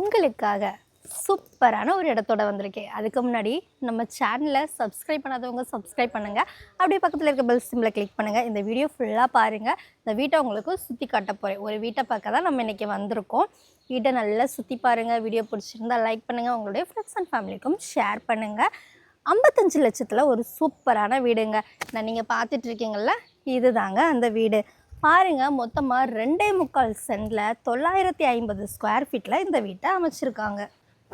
உங்களுக்காக சூப்பரான ஒரு இடத்தோட வந்திருக்கேன். அதுக்கு முன்னாடி நம்ம சேனலை சப்ஸ்கிரைப் பண்ணாதவங்க சப்ஸ்கிரைப் பண்ணுங்கள். அப்படியே பக்கத்தில் இருக்க பெல் சிம்பிளை கிளிக் பண்ணுங்கள். இந்த வீடியோ ஃபுல்லாக பாருங்கள். இந்த வீட்டை உங்களுக்கு சுற்றி காட்ட போகிறேன். ஒரு வீட்டை பார்க்க தான் நம்ம இன்றைக்கி வந்திருக்கோம். வீட்டை நல்லா சுற்றி பாருங்கள். வீடியோ பிடிச்சிருந்தால் லைக் பண்ணுங்கள். உங்களுடைய ஃப்ரெண்ட்ஸ் அண்ட் ஃபேமிலிக்கும் ஷேர் பண்ணுங்கள். 55 லட்சத்தில் ஒரு சூப்பரான வீடுங்க. நான் நீங்கள் பார்த்துட்ருக்கீங்கள, இது தாங்க அந்த வீடு. பாருங்கள், மொத்தமாக 2.25 சென்டில் 950 ஸ்கொயர் ஃபீட்டில் இந்த வீட்டை அமைச்சிருக்காங்க.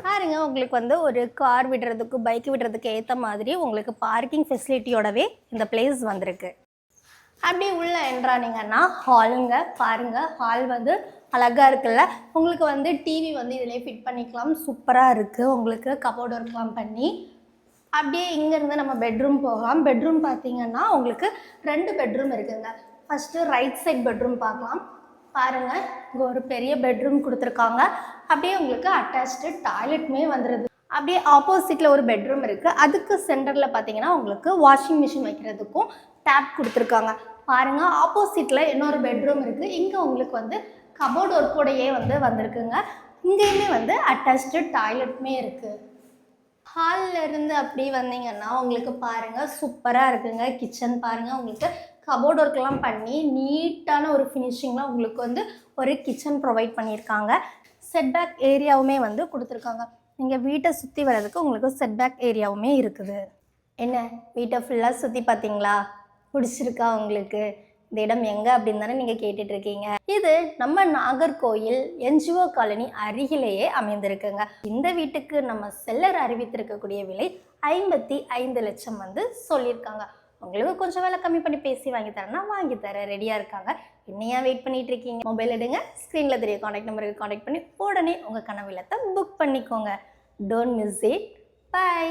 பாருங்க, உங்களுக்கு ஒரு கார் விடுறதுக்கு பைக் விடுறதுக்கு ஏற்ற மாதிரி உங்களுக்கு பார்க்கிங் ஃபெசிலிட்டியோடவே இந்த பிளேஸ் வந்திருக்கு. அப்படியே உள்ளே என்றானீங்கன்னா ஹாலுங்க. பாருங்கள், ஹால் அழகாக இருக்குல்ல. உங்களுக்கு டிவி இதிலே ஃபிட் பண்ணிக்கலாம். சூப்பராக இருக்குது. உங்களுக்கு கபோர்ட் ஒர்க்லாம் பண்ணி அப்படியே இங்கேருந்து நம்ம பெட்ரூம் போகலாம். பெட்ரூம் பார்த்தீங்கன்னா உங்களுக்கு 2 பெட்ரூம் இருக்குதுங்க. ஃபஸ்ட்டு ரைட் சைட் பெட்ரூம் பார்க்கலாம். பாருங்கள், இங்கே ஒரு பெரிய பெட்ரூம் கொடுத்துருக்காங்க. அப்படியே உங்களுக்கு அட்டாச்சு டாய்லெட்டுமே வந்துடுது. அப்படியே ஆப்போசிட்டில் ஒரு பெட்ரூம் இருக்குது. அதுக்கு சென்டரில் பார்த்தீங்கன்னா உங்களுக்கு வாஷிங் மிஷின் வைக்கிறதுக்கும் டேப் கொடுத்துருக்காங்க. பாருங்கள், ஆப்போசிட்டில் இன்னொரு பெட்ரூம் இருக்குது. இங்கே உங்களுக்கு கபோர்ட் ஒர்க்கோடையே வந்திருக்குங்க. இங்கேயுமே அட்டாச்சு டாய்லெட்டுமே இருக்குது. ஹாலில் இருந்து அப்படி வந்தீங்கன்னா உங்களுக்கு பாருங்கள் சூப்பராக இருக்குங்க. கிச்சன் பாருங்கள், உங்களுக்கு கபோர்ட் ஒர்க்லாம் பண்ணி நீட்டான ஒரு ஃபினிஷிங்லாம் உங்களுக்கு ஒரு கிச்சன் ப்ரொவைட் பண்ணியிருக்காங்க. செட்பேக் ஏரியாவுமே கொடுத்துருக்காங்க. நீங்கள் வீட்டை சுற்றி வர்றதுக்கு உங்களுக்கு செட்பேக் ஏரியாவுமே இருக்குது. என்ன, வீட்டை ஃபுல்லாக சுற்றி பார்த்தீங்களா? பிடிச்சிருக்கா உங்களுக்கு? இந்த இடம் எங்கே அப்படின்னு தானே நீங்கள் கேட்டுட்ருக்கீங்க. இது நம்ம நாகர்கோயில் என்ஜிஓ காலனி அருகிலேயே அமைந்திருக்குங்க. இந்த வீட்டுக்கு நம்ம செல்லர் அறிவித்திருக்கக்கூடிய விலை 55 லட்சம் சொல்லியிருக்காங்க. உங்களுக்கு கொஞ்சம் விலை கம்மி பண்ணி பேசி வாங்கி தரேன்னா வாங்கி தர ரெடியாக இருக்காங்க. என்னையா வெயிட் பண்ணிட்டு இருக்கீங்க? மொபைல் எடுங்க, ஸ்க்ரீனில் தெரிய காண்டாக்ட் நம்பருக்கு காண்டாக்ட் பண்ணி உடனே உங்கள் கனவு இல்லத்தை புக் பண்ணிக்கோங்க. Don't miss it. பை.